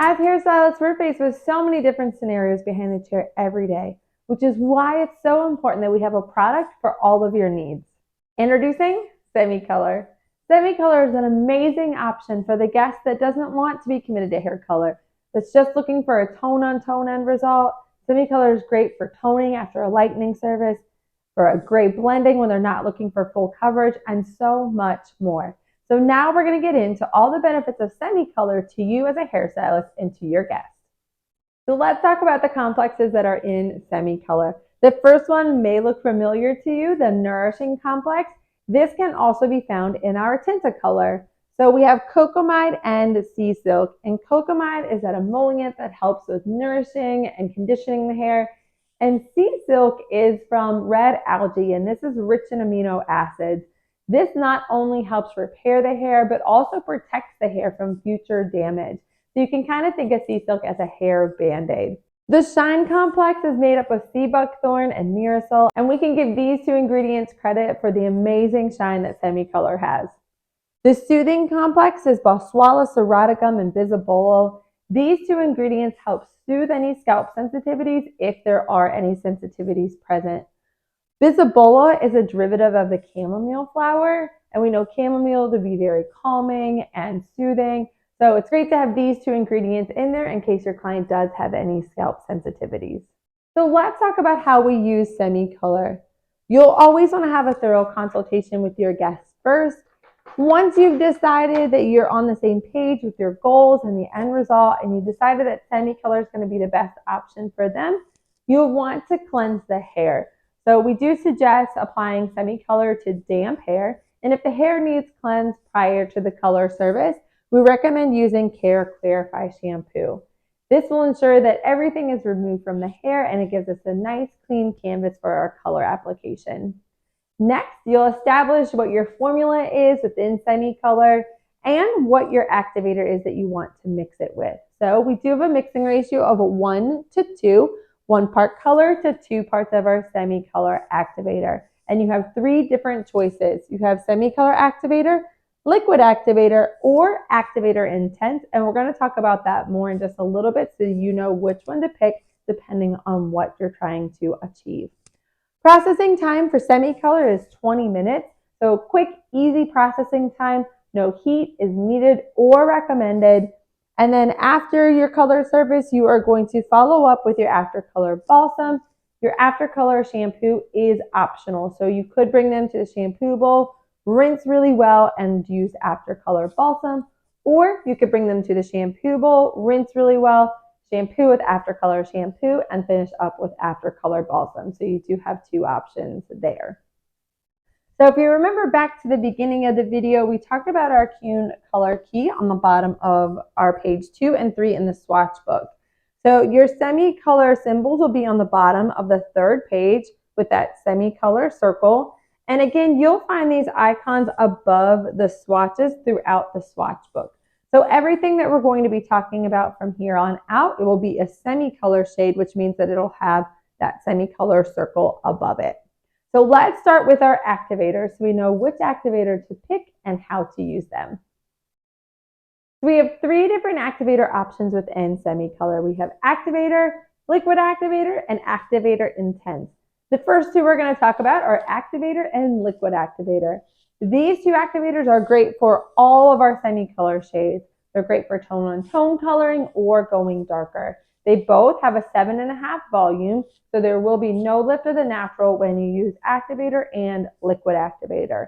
As hairstylists, we're faced with so many different scenarios behind the chair every day, which is why it's so important that we have a product for all of your needs. Introducing Semi Color. Semi Color is an amazing option for the guest that doesn't want to be committed to hair color, that's just looking for a tone-on-tone end result. Semi Color is great for toning after a lightening service, for a gray blending when they're not looking for full coverage, and so much more. So now we're going to get into all the benefits of Semi Color to you as a hairstylist and to your guests. So let's talk about the complexes that are in Semi Color. The first one may look familiar to you, the Nourishing Complex. This can also be found in our Tintacolor. So we have Cocamide and Sea Silk, and Cocamide is that emollient that helps with nourishing and conditioning the hair. And Sea Silk is from red algae, and this is rich in amino acids. This not only helps repair the hair, but also protects the hair from future damage. So you can kind of think of Sea Silk as a hair band-aid. The Shine Complex is made up of sea buckthorn and miracil, and we can give these two ingredients credit for the amazing shine that Semi Color has. The Soothing Complex is Boswellia serraticum and bisabolol. These two ingredients help soothe any scalp sensitivities if there are any sensitivities present. Bisabolol is a derivative of the chamomile flower, and we know chamomile to be very calming and soothing. So it's great to have these two ingredients in there in case your client does have any scalp sensitivities. So let's talk about how we use Semi Color. You'll always want to have a thorough consultation with your guests first. Once you've decided that you're on the same page with your goals and the end result, and you decided that Semi Color is going to be the best option for them, you'll want to cleanse the hair. So we do suggest applying Semi Color to damp hair, and if the hair needs cleansed prior to the color service, we recommend using Care Clarify shampoo. This will ensure that everything is removed from the hair and it gives us a nice clean canvas for our color application. Next, you'll establish what your formula is within Semi Color and what your activator is that you want to mix it with. So we do have a mixing ratio of 1 to 2, 1 part color to 2 parts of our Semi Color activator. And you have 3 different choices. You have Semi Color activator, liquid activator, or activator intense, and we're going to talk about that more in just a little bit so you know which one to pick depending on what you're trying to achieve. Processing time for Semi Color is 20 minutes, so quick, easy processing time. No heat is needed or recommended. And then after your color service, you are going to follow up with your after color balsam. Your after color shampoo is optional, so you could bring them to the shampoo bowl, rinse really well, and use after color balsam, or you could bring them to the shampoo bowl, rinse really well, shampoo with after color shampoo, and finish up with after color balsam. So you do have 2 options there. So if you remember back to the beginning of the video, we talked about our Keune Color key on the bottom of our page 2 and 3 in the swatch book. So your Semi Color symbols will be on the bottom of the 3rd page with that Semi Color circle. And again, you'll find these icons above the swatches throughout the swatch book. So everything that we're going to be talking about from here on out, it will be a Semi Color shade, which means that it'll have that Semi Color circle above it. So let's start with our activators so we know which activator to pick and how to use them. So we have 3 different activator options within Semi Color. We have activator, liquid activator, and activator intense. The first 2 we're going to talk about are activator and liquid activator. These 2 activators are great for all of our Semi Color shades. They're great for tone-on-tone coloring or going darker. They both have a 7.5 volume, so there will be no lift of the natural when you use activator and liquid activator.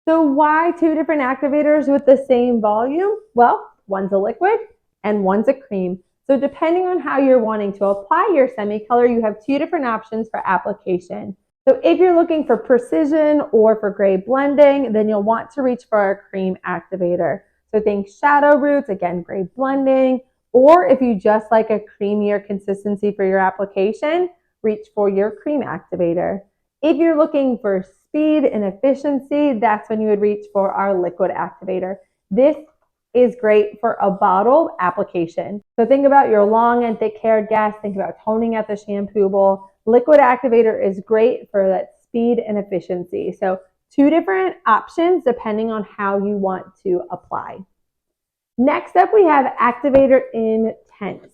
So why 2 different activators with the same volume? Well, one's a liquid and one's a cream. So depending on how you're wanting to apply your Semi Color, you have 2 different options for application. So if you're looking for precision or for gray blending, then you'll want to reach for our cream activator. So think shadow roots, again, gray blending, or if you just like a creamier consistency for your application, reach for your cream activator. If you're looking for speed and efficiency, that's when you would reach for our liquid activator. This is great for a bottle application. So think about your long and thick haired guests, think about toning at the shampoo bowl. Liquid activator is great for that speed and efficiency. So 2 different options depending on how you want to apply. Next up, we have Activator Intense.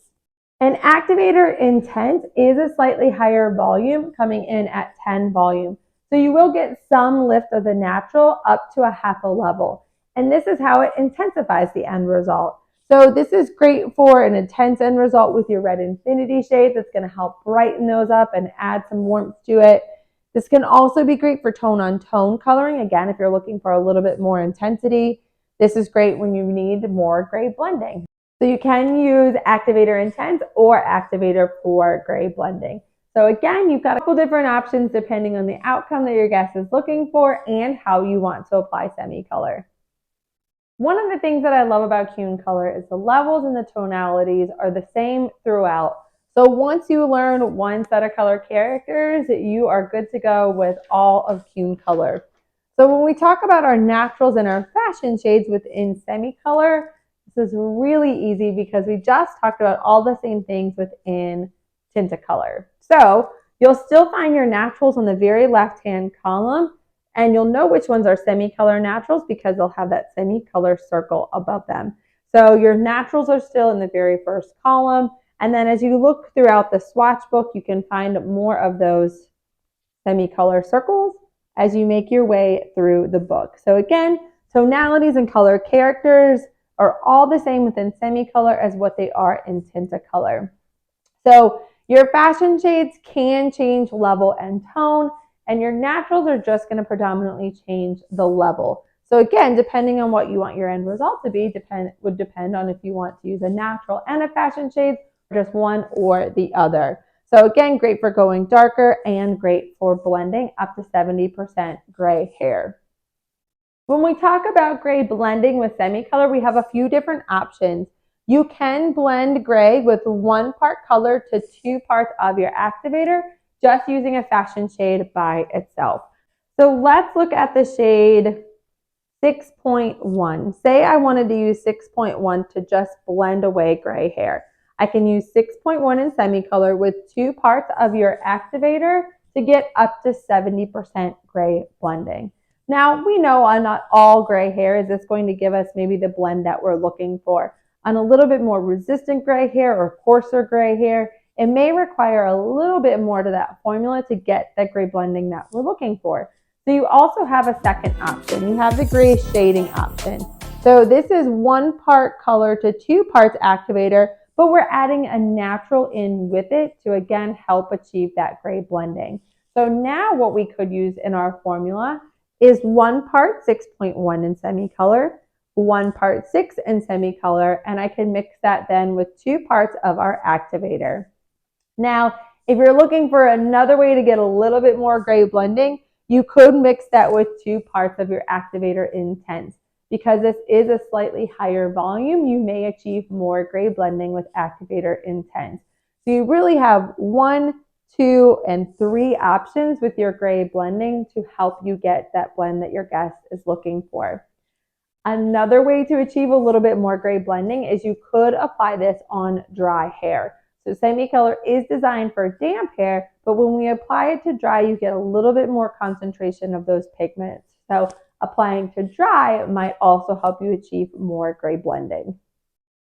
An Activator Intense is a slightly higher volume, coming in at 10 volume. So you will get some lift of the natural up to a half a level. And this is how it intensifies the end result. So this is great for an intense end result with your red infinity shade. That's going to help brighten those up and add some warmth to it. This can also be great for tone on tone coloring. Again, if you're looking for a little bit more intensity, this is great when you need more gray blending. So you can use Activator Intense or Activator for gray blending. So again, you've got a couple different options depending on the outcome that your guest is looking for and how you want to apply semi-color. One of the things that I love about Keune Color is the levels and the tonalities are the same throughout. So once you learn one set of color characters, you are good to go with all of Keune Color. So when we talk about our naturals and our fashion shades within semi-color, this is really easy because we just talked about all the same things within Tintacolor. So you'll still find your naturals on the very left-hand column, and you'll know which ones are semi-color naturals because they'll have that semi-color circle above them. So your naturals are still in the very first column, and then as you look throughout the swatch book, you can find more of those semi-color circles as you make your way through the book. So again, tonalities and color characters are all the same within semi-color as what they are in Tintacolor. So your fashion shades can change level and tone, and your naturals are just going to predominantly change the level. So again, depending on what you want your end result to be, would depend on if you want to use a natural and a fashion shade, or just one or the other. So again, great for going darker and great for blending up to 70% gray hair. When we talk about gray blending with semi-color, we have a few different options. You can blend gray with 1 part color to 2 parts of your activator, just using a fashion shade by itself. So let's look at the shade 6.1. Say I wanted to use 6.1 to just blend away gray hair. I can use 6.1 in semi-color with 2 parts of your activator to get up to 70% gray blending. Now, we know on not all gray hair is this going to give us maybe the blend that we're looking for. On a little bit more resistant gray hair or coarser gray hair, it may require a little bit more to that formula to get that gray blending that we're looking for. So you also have a second option. You have the gray shading option. So this is 1 part color to 2 parts activator, but we're adding a natural in with it to again help achieve that gray blending. So now what we could use in our formula is 1 part 6.1 in semi-color, 1 part 6 in semi-color, and I can mix that then with 2 parts of our activator. Now, if you're looking for another way to get a little bit more gray blending, you could mix that with 2 parts of your activator intense. Because this is a slightly higher volume, you may achieve more gray blending with activator intense. So you really have 1, 2, and 3 options with your gray blending to help you get that blend that your guest is looking for. Another way to achieve a little bit more gray blending is you could apply this on dry hair. So semi-color is designed for damp hair, but when we apply it to dry, you get a little bit more concentration of those pigments. So applying to dry might also help you achieve more gray blending.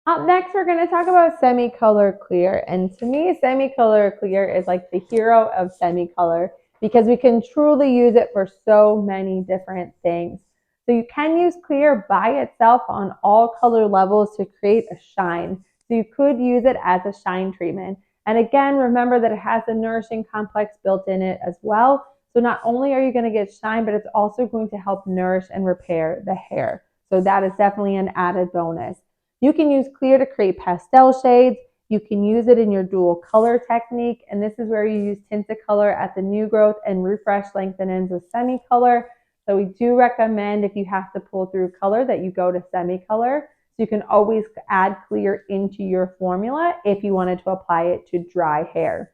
Up next, we're going to talk about semi-color clear. And to me, semi-color clear is like the hero of semi-color because we can truly use it for so many different things. So you can use clear by itself on all color levels to create a shine. So you could use it as a shine treatment. And again, remember that it has a nourishing complex built in it as well. So not only are you going to get shine, but it's also going to help nourish and repair the hair. So that is definitely an added bonus. You can use clear to create pastel shades. You can use it in your dual color technique. And this is where you use Tintacolor at the new growth and refresh lengthen ends with semi-color. So we do recommend if you have to pull through color that you go to semi-color. So you can always add clear into your formula if you wanted to apply it to dry hair.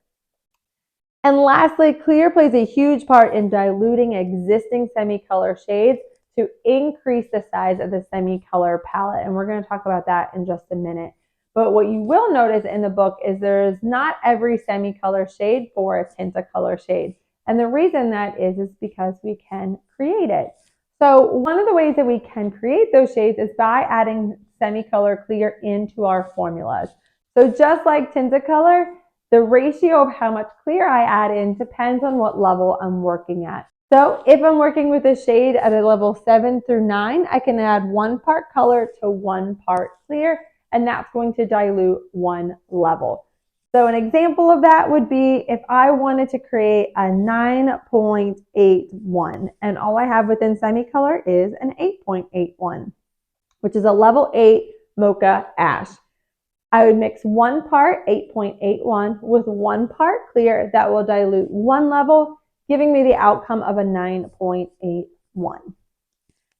And lastly, clear plays a huge part in diluting existing semi-color shades to increase the size of the semi-color palette. And we're going to talk about that in just a minute. But what you will notice in the book is there's not every semi-color shade for a Tintacolor shade. And the reason that is because we can create it. So one of the ways that we can create those shades is by adding semi-color clear into our formulas. So just like Tintacolor, the ratio of how much clear I add in depends on what level I'm working at. So if I'm working with a shade at a level 7 through 9, I can add 1 part color to 1 part clear, and that's going to dilute 1 level. So an example of that would be if I wanted to create a 9.81, and all I have within Semi-Color is an 8.81, which is a level 8 mocha ash. I would mix 1 part 8.81 with 1 part clear that will dilute 1 level, giving me the outcome of a 9.81.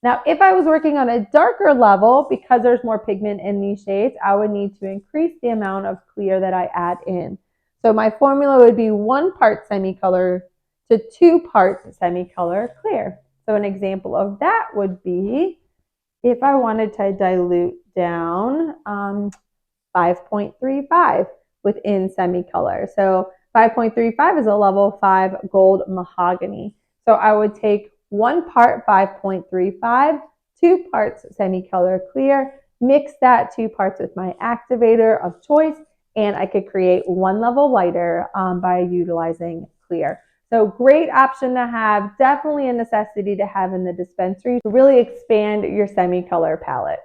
Now, if I was working on a darker level, because there's more pigment in these shades, I would need to increase the amount of clear that I add in. So my formula would be 1 part semi-color to 2 parts semi-color clear. So an example of that would be if I wanted to dilute down 5.35 within semi-color. So 5.35 is a level 5 gold mahogany. So I would take 1 part 5.35, 2 parts semi-color clear, mix that 2 parts with my activator of choice, and I could create 1 level lighter by utilizing clear. So great option to have, definitely a necessity to have in the dispensary to really expand your semi-color palette.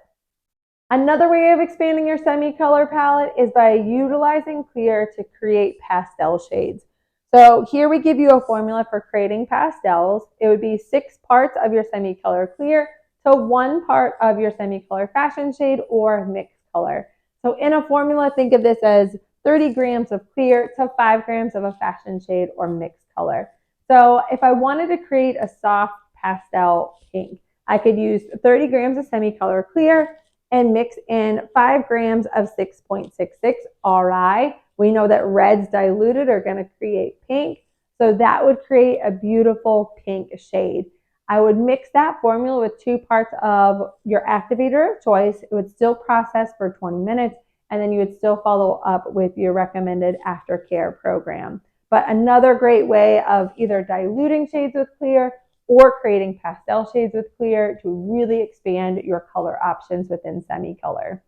Another way of expanding your semi-color palette is by utilizing clear to create pastel shades. So here we give you a formula for creating pastels. It would be 6 parts of your semi-color clear to 1 part of your semi-color fashion shade or mixed color. So in a formula, think of this as 30 grams of clear to 5 grams of a fashion shade or mixed color. So if I wanted to create a soft pastel pink, I could use 30 grams of semi-color clear and mix in 5 grams of 6.66 RI. We know that reds diluted are going to create pink, so that would create a beautiful pink shade. I would mix that formula with 2 parts of your activator of choice. It would still process for 20 minutes, and then you would still follow up with your recommended aftercare program. But another great way of either diluting shades with clear or creating pastel shades with clear to really expand your color options within semi-color.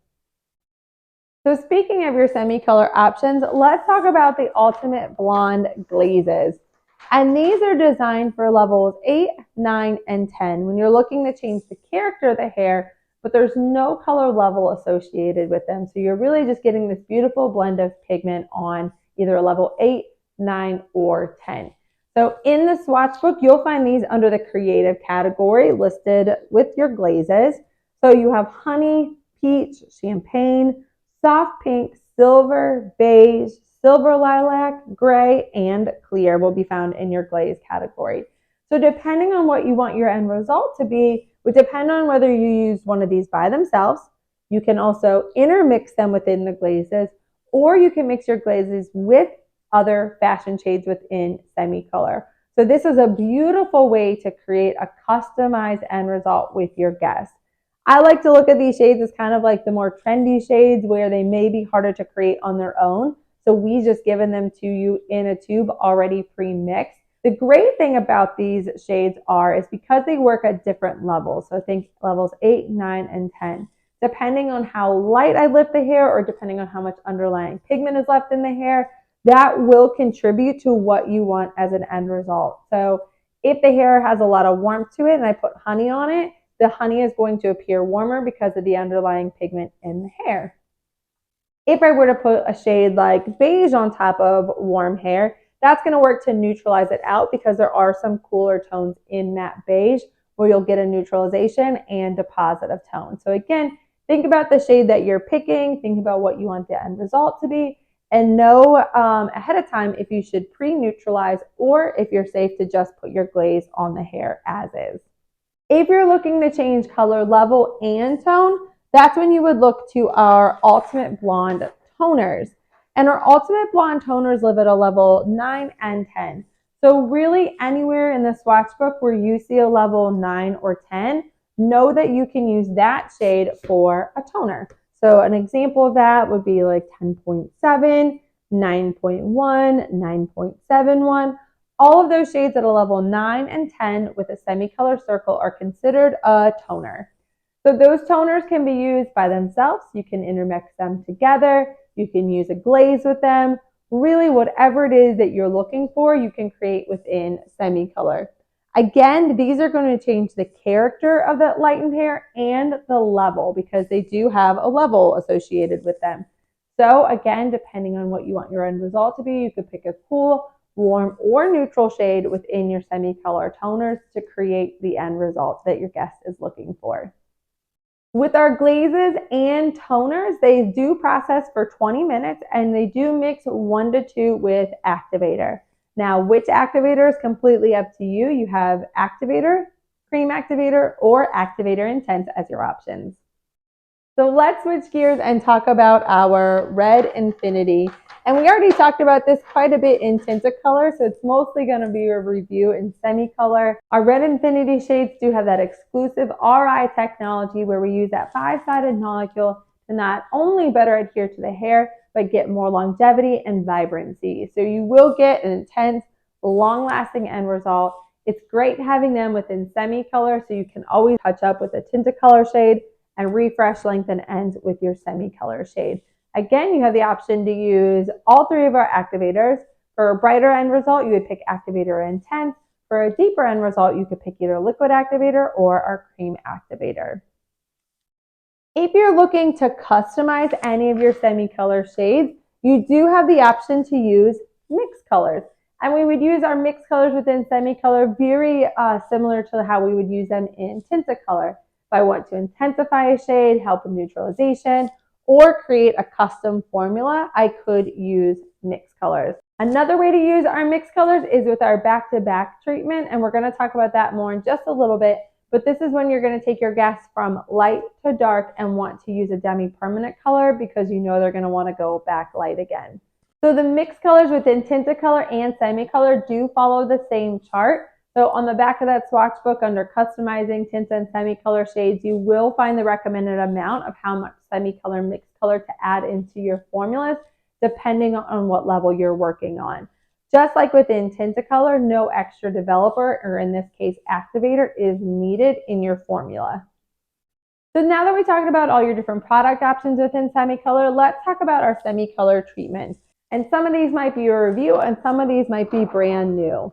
So speaking of your semi-color options, let's talk about the Ultimate Blonde glazes. And these are designed for levels 8, 9, and 10 when you're looking to change the character of the hair, but there's no color level associated with them. So you're really just getting this beautiful blend of pigment on either a level 8, 9, or 10. So in the swatch book, you'll find these under the creative category listed with your glazes. So you have honey, peach, champagne, soft pink, silver, beige, silver lilac, gray, and clear will be found in your glaze category. So depending on what you want your end result to be, would depend on whether you use one of these by themselves. You can also intermix them within the glazes, or you can mix your glazes with other fashion shades within semi-color. So this is a beautiful way to create a customized end result with your guests. I like to look at these shades as kind of like the more trendy shades where they may be harder to create on their own. So we just given them to you in a tube already pre-mixed. The great thing about these shades is because they work at different levels. So I think levels 8, 9, and 10. Depending on how light I lift the hair or depending on how much underlying pigment is left in the hair, that will contribute to what you want as an end result. So if the hair has a lot of warmth to it and I put honey on it, the honey is going to appear warmer because of the underlying pigment in the hair. If I were to put a shade like beige on top of warm hair, that's going to work to neutralize it out because there are some cooler tones in that beige where you'll get a neutralization and a positive tone. So again, think about the shade that you're picking, think about what you want the end result to be, and know ahead of time if you should pre-neutralize or if you're safe to just put your glaze on the hair as is. If you're looking to change color level and tone, that's when you would look to our Ultimate Blonde toners. And our Ultimate Blonde toners live at a level 9 and 10. So really anywhere in the swatch book where you see a level 9 or 10, know that you can use that shade for a toner. So an example of that would be like 10.7, 9.1, 9.71. All of those shades at a level 9 and 10 with a semi-color circle are considered a toner. So those toners can be used by themselves. You can intermix them together. You can use a glaze with them. Really, whatever it is that you're looking for, you can create within Semi Color. Again, these are going to change the character of that lightened hair and the level because they do have a level associated with them. So again, depending on what you want your end result to be, you could pick a cool, warm, or neutral shade within your Semi Color toners to create the end result that your guest is looking for. With our glazes and toners, they do process for 20 minutes and they do mix 1 to 2 with activator. Now, which activator is completely up to you. You have activator, cream activator, or activator intense as your options. So let's switch gears and talk about our Red Infinity. And we already talked about this quite a bit in Tinta Color, so it's mostly going to be a review in Semi Color. Our Red Infinity shades do have that exclusive RI technology where we use that 5-sided molecule to not only better adhere to the hair, but get more longevity and vibrancy. So you will get an intense, long-lasting end result. It's great having them within Semi Color, so you can always touch up with a Tinta Color shade and refresh, lengthen, end with your Semi Color shade. Again, you have the option to use all 3 of our activators. For a brighter end result, you would pick activator intense. For a deeper end result, you could pick either liquid activator or our cream activator. If you're looking to customize any of your Semi Color shades, you do have the option to use mixed colors. And we would use our mixed colors within Semi Color very similar to how we would use them in Tinta Color. If I want to intensify a shade, help with neutralization, or create a custom formula, I could use mixed colors. Another way to use our mixed colors is with our back-to-back treatment, and we're going to talk about that more in just a little bit, but this is when you're going to take your guests from light to dark and want to use a demi-permanent color because you know they're going to want to go back light again. So the mixed colors within Tinta Color and Semi Color do follow the same chart. So on the back of that swatch book under customizing Tinta and Semi Color shades, you will find the recommended amount of how much Semi Color mixed color to add into your formulas, depending on what level you're working on. Just like within Tinta Color, no extra developer, or in this case activator, is needed in your formula. So now that we talked about all your different product options within Semi Color, let's talk about our Semi Color treatments. And some of these might be a review and some of these might be brand new.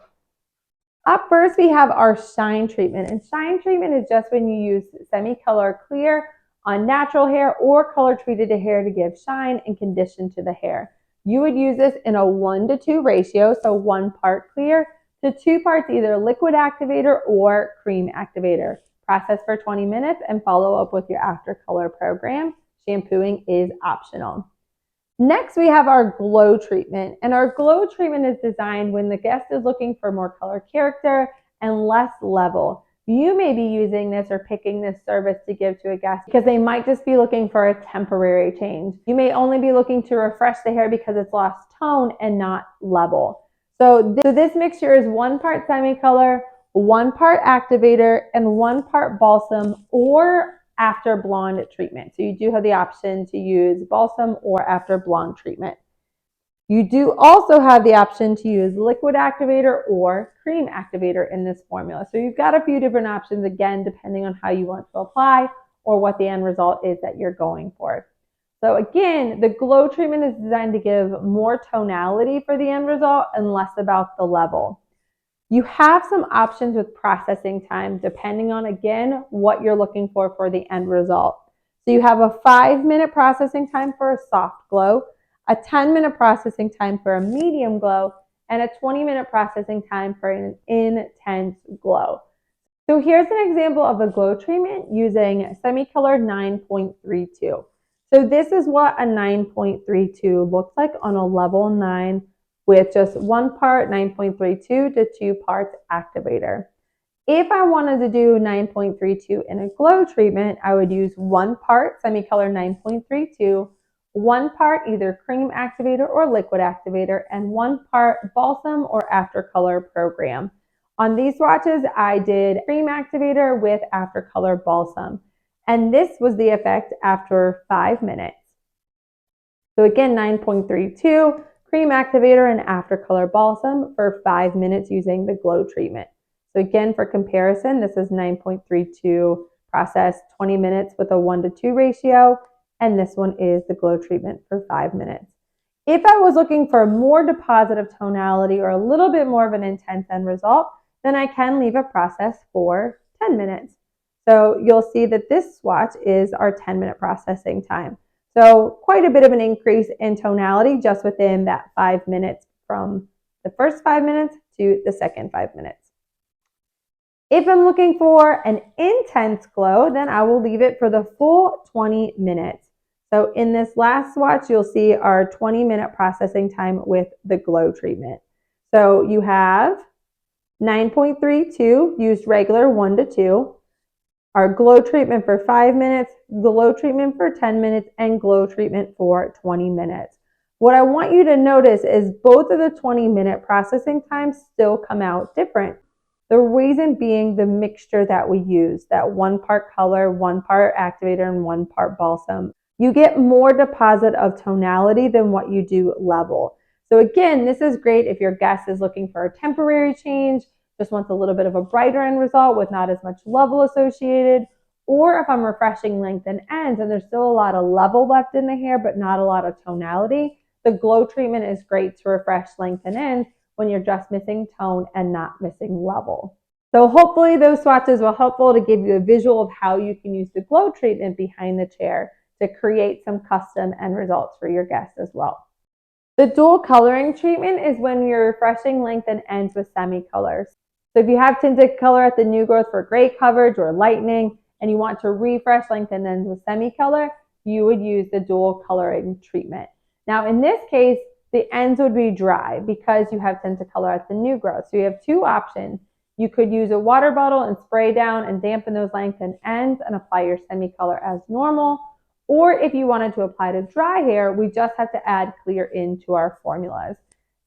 Up first, we have our shine treatment. And shine treatment is just when you use Semi Color clear on natural hair or color treated hair to give shine and condition to the hair. You would use this in a 1 to 2 ratio, so 1 part clear to 2 parts either liquid activator or cream activator. Process for 20 minutes and follow up with your after color program. Shampooing is optional. Next, we have our glow treatment, and our glow treatment is designed when the guest is looking for more color character and less level. You may be using this or picking this service to give to a guest because they might just be looking for a temporary change. You may only be looking to refresh the hair because it's lost tone and not level. So this mixture is 1 part Semi Color, 1 part activator, and 1 part balsam or after blonde treatment. So you do have the option to use balsam or after blonde treatment. You do also have the option to use liquid activator or cream activator in this formula. So you've got a few different options, again, depending on how you want to apply or what the end result is that you're going for. So again, the glow treatment is designed to give more tonality for the end result and less about the level. You have some options with processing time depending on, again, what you're looking for the end result. So you have a 5-minute processing time for a soft glow, a 10-minute processing time for a medium glow, and a 20-minute processing time for an intense glow. So here's an example of a glow treatment using Semi Color 9.32. So this is what a 9.32 looks like on a level 9 with just 1 part 9.32 to 2 parts activator. If I wanted to do 9.32 in a glow treatment, I would use 1 part Semi Color 9.32, 1 part either cream activator or liquid activator, and 1 part balsam or after color program. On these swatches, I did cream activator with after color balsam. And this was the effect after 5 minutes. So again, 9.32, cream activator and after color balsam for 5 minutes using the glow treatment. So again, for comparison, this is 9.32 process 20 minutes with a 1:2 ratio, and this one is the glow treatment for 5 minutes. If I was looking for more deposit of tonality or a little bit more of an intense end result, then I can leave a process for 10 minutes. So you'll see that this swatch is our 10-minute processing time. So quite a bit of an increase in tonality just within that 5 minutes from the first 5 minutes to the second 5 minutes. If I'm looking for an intense glow, then I will leave it for the full 20 minutes. So in this last swatch, you'll see our 20-minute processing time with the glow treatment. So you have 9.32 used regular 1:2, our glow treatment for 5 minutes, glow treatment for 10 minutes, and glow treatment for 20 minutes. What I want you to notice is both of the 20-minute processing times still come out different. The reason being the mixture that we use, that 1 part color, 1 part activator, and 1 part balsam. You get more deposit of tonality than what you do level. So again, this is great if your guest is looking for a temporary change, just wants a little bit of a brighter end result with not as much level associated, or if I'm refreshing length and ends and there's still a lot of level left in the hair but not a lot of tonality, the glow treatment is great to refresh length and ends when you're just missing tone and not missing level. So hopefully those swatches will helpful to give you a visual of how you can use the glow treatment behind the chair to create some custom end results for your guests as well. The dual coloring treatment is when you're refreshing length and ends with semi-colors. So if you have tinted color at the new growth for gray coverage or lightening, and you want to refresh length and ends with semi-color, you would use the dual coloring treatment. Now in this case, the ends would be dry because you have tinted color at the new growth. So you have 2 options. You could use a water bottle and spray down and dampen those lengths and ends and apply your semi-color as normal. Or if you wanted to apply to dry hair, we just have to add clear into our formulas.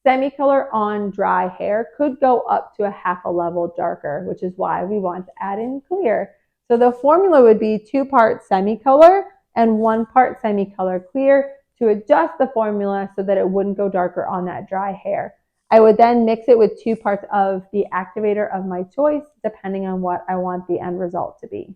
Semi-color on dry hair could go up to a half a level darker, which is why we want to add in clear. So the formula would be 2 parts semi-color and 1 part semi-color clear to adjust the formula so that it wouldn't go darker on that dry hair. I would then mix it with 2 parts of the activator of my choice, depending on what I want the end result to be.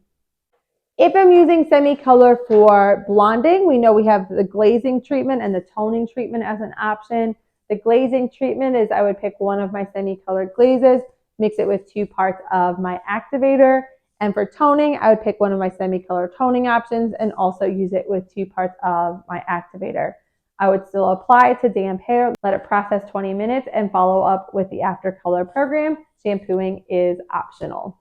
If I'm using semi-color for blonding, we know we have the glazing treatment and the toning treatment as an option. The glazing treatment is I would pick one of my semi-colored glazes, mix it with 2 parts of my activator. And for toning, I would pick one of my semi-color toning options and also use it with 2 parts of my activator. I would still apply to damp hair, let it process 20 minutes, and follow up with the after color program. Shampooing is optional.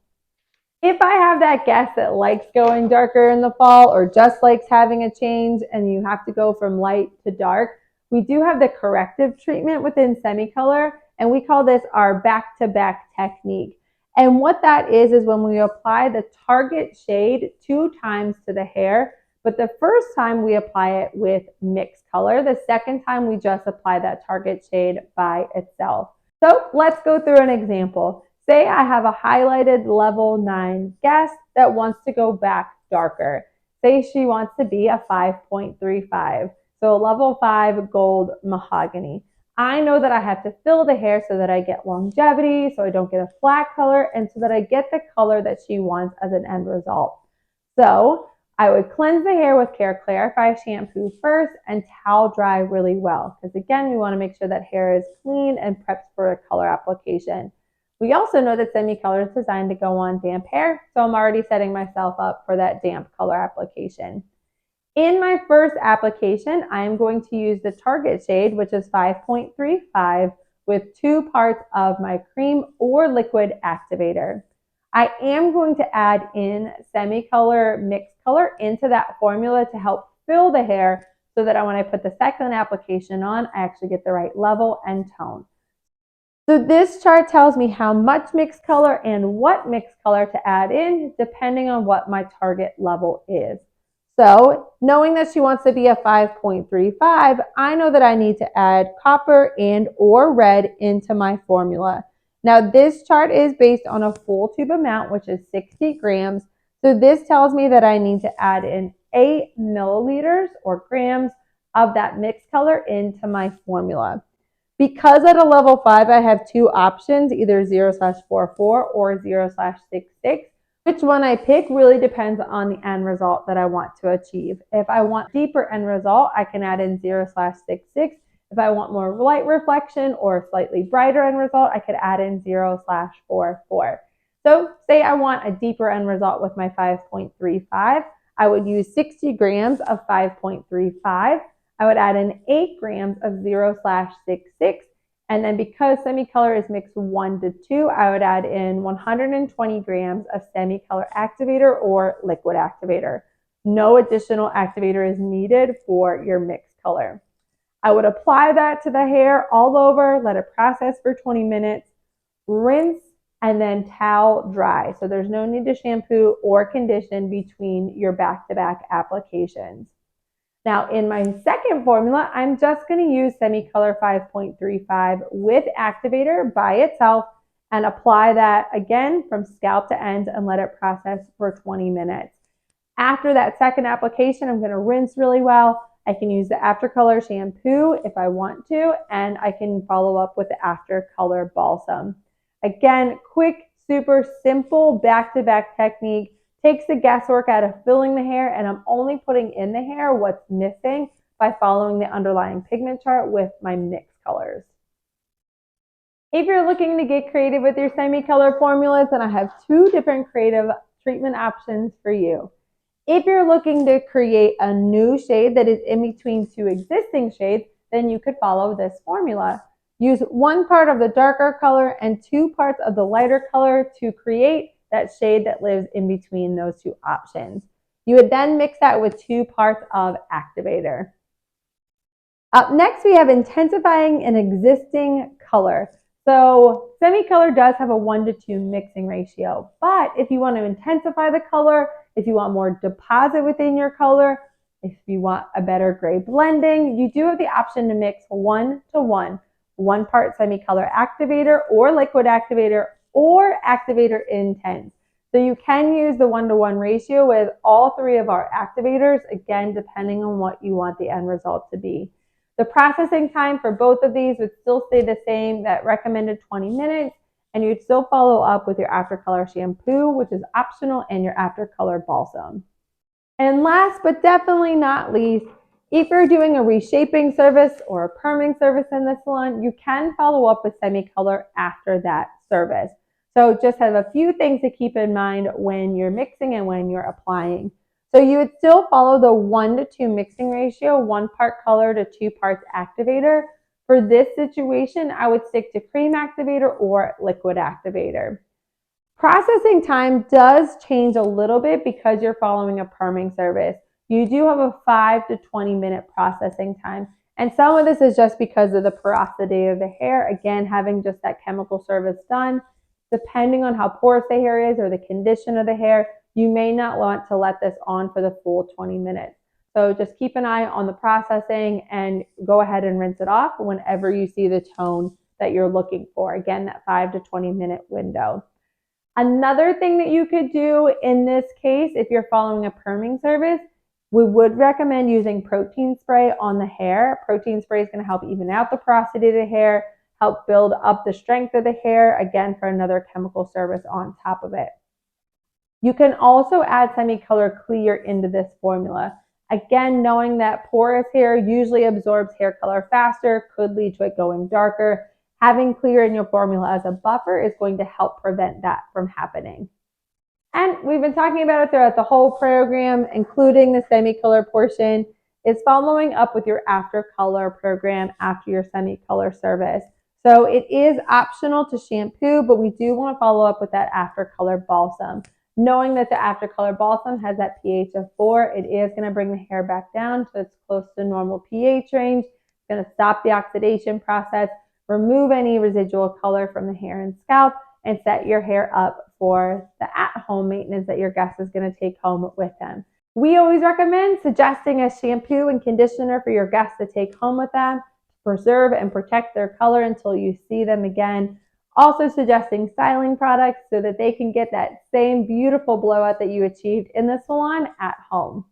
If I have that guest that likes going darker in the fall or just likes having a change and you have to go from light to dark, we do have the corrective treatment within semi-color, and we call this our back-to-back technique. And what that is when we apply the target shade 2 times to the hair, but the first time we apply it with mixed color. The second time we just apply that target shade by itself. So let's go through an example. Say I have a highlighted level 9 guest that wants to go back darker. Say she wants to be a 5.35. So a level 5 gold mahogany. I know that I have to fill the hair so that I get longevity, so I don't get a flat color, and so that I get the color that she wants as an end result. So I would cleanse the hair with Care Clarify shampoo first and towel dry really well, because again, we want to make sure that hair is clean and prepped for a color application. We also know that semi-color is designed to go on damp hair, so I'm already setting myself up for that damp color application. In my first application, I am going to use the target shade, which is 5.35, with 2 parts of my cream or liquid activator. I am going to add in semi-color mixed color into that formula to help fill the hair so that when I put the second application on, I actually get the right level and tone. So this chart tells me how much mixed color and what mixed color to add in depending on what my target level is. So knowing that she wants to be a 5.35, I know that I need to add copper and or red into my formula. Now this chart is based on a full tube amount, which is 60 grams. So this tells me that I need to add in 8 milliliters or grams of that mixed color into my formula. Because at a level 5, I have 2 options, either 0/44 or 0/66. Which one I pick really depends on the end result that I want to achieve. If I want deeper end result, I can add in 0/66. If I want more light reflection or slightly brighter end result, I could add in 0/44. So say I want a deeper end result with my 5.35, I would use 60 grams of 5.35. I would add in 8 grams of 0/66. And then because semi-color is mixed 1 to 2, I would add in 120 grams of semi-color activator or liquid activator. No additional activator is needed for your mixed color. I would apply that to the hair all over, let it process for 20 minutes, rinse, and then towel dry. So there's no need to shampoo or condition between your back-to-back applications. Now in my second formula, I'm just going to use Semi-Color 5.35 with activator by itself and apply that again from scalp to end and let it process for 20 minutes. After that second application, I'm going to rinse really well. I can use the After Color shampoo if I want to, and I can follow up with the After Color balsam. Again, quick, super simple back-to-back technique. Takes the guesswork out of filling the hair, and I'm only putting in the hair what's missing by following the underlying pigment chart with my mixed colors. If you're looking to get creative with your semi-color formulas, then I have 2 different creative treatment options for you. If you're looking to create a new shade that is in between 2 existing shades, then you could follow this formula. Use 1 part of the darker color and 2 parts of the lighter color to create that shade that lives in between those 2 options. You would then mix that with 2 parts of activator. Up next, we have intensifying an existing color. So semi-color does have a 1 to 2 mixing ratio, but if you want to intensify the color, if you want more deposit within your color, if you want a better gray blending, you do have the option to mix 1 to 1, 1 part semi-color activator or liquid activator or activator intense. So you can use the 1 to 1 ratio with all 3 of our activators, again, depending on what you want the end result to be. The processing time for both of these would still stay the same, that recommended 20 minutes, and you'd still follow up with your After Color shampoo, which is optional, and your After Color balsam. And last but definitely not least, if you're doing a reshaping service or a perming service in the salon, you can follow up with semi-color after that service. So just have a few things to keep in mind when you're mixing and when you're applying. So you would still follow the 1 to 2 mixing ratio, 1 part color to 2 parts activator. For this situation, I would stick to cream activator or liquid activator. Processing time does change a little bit because you're following a perming service. You do have a 5 to 20 minute processing time. And some of this is just because of the porosity of the hair. Again, having just that chemical service done, depending on how porous the hair is or the condition of the hair, you may not want to let this on for the full 20 minutes. So just keep an eye on the processing and go ahead and rinse it off whenever you see the tone that you're looking for. Again, that 5 to 20 minute window. Another thing that you could do in this case, if you're following a perming service, we would recommend using protein spray on the hair. Protein spray is going to help even out the porosity of the hair, help build up the strength of the hair, again, for another chemical service on top of it. You can also add semi-color clear into this formula. Again, knowing that porous hair usually absorbs hair color faster, could lead to it going darker. Having clear in your formula as a buffer is going to help prevent that from happening. And we've been talking about it throughout the whole program, including the semi-color portion, is following up with your After Color program after your semi-color service. So it is optional to shampoo, but we do want to follow up with that After Color balsam. Knowing that the After Color balsam has that pH of 4, it is going to bring the hair back down to its close to normal pH range. It's going to stop the oxidation process, remove any residual color from the hair and scalp, and set your hair up for the at-home maintenance that your guest is going to take home with them. We always recommend suggesting a shampoo and conditioner for your guests to take home with them to preserve and protect their color until you see them again. Also suggesting styling products so that they can get that same beautiful blowout that you achieved in the salon at home.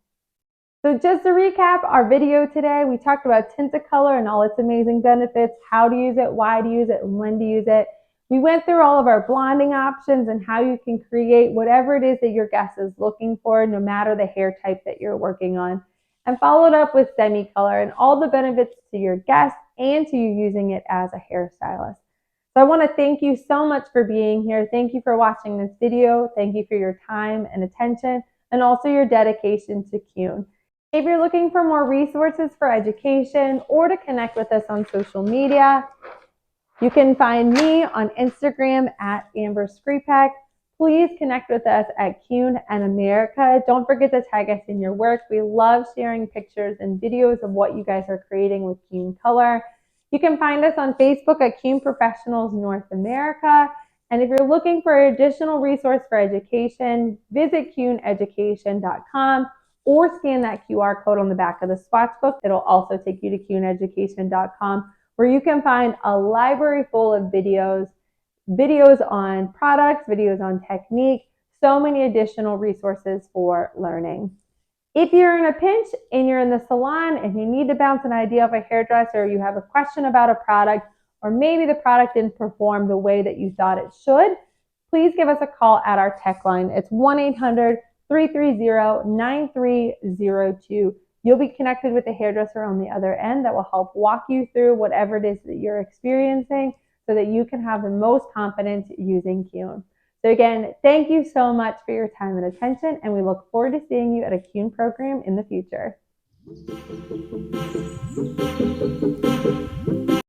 So just to recap our video today, we talked about Tint-A-Color and all its amazing benefits, how to use it, why to use it, and when to use it. We went through all of our blonding options and how you can create whatever it is that your guest is looking for, no matter the hair type that you're working on, and followed up with semi-color and all the benefits to your guest and to you using it as a hairstylist. So I want to thank you so much for being here. Thank you for watching this video. Thank you for your time and attention, and also your dedication to Keune. If you're looking for more resources for education or to connect with us on social media, you can find me on Instagram at Skrzypek. Please connect with us at Keune and America. Don't forget to tag us in your work. We love sharing pictures and videos of what you guys are creating with Keune Color. You can find us on Facebook at Keune Professionals North America. And if you're looking for additional resource for education, visit KeuneEducation.com or scan that QR code on the back of the swatch book. It'll also take you to KeuneEducation.com, where you can find a library full of videos on products, videos on technique, so many additional resources for learning. If you're in a pinch and you're in the salon and you need to bounce an idea off a hairdresser, or you have a question about a product, or maybe the product didn't perform the way that you thought it should, please give us a call at our tech line. It's 1-800-330-9302. You'll be connected with a hairdresser on the other end that will help walk you through whatever it is that you're experiencing so that you can have the most confidence using Keune. So again, thank you so much for your time and attention, and we look forward to seeing you at a Keune program in the future.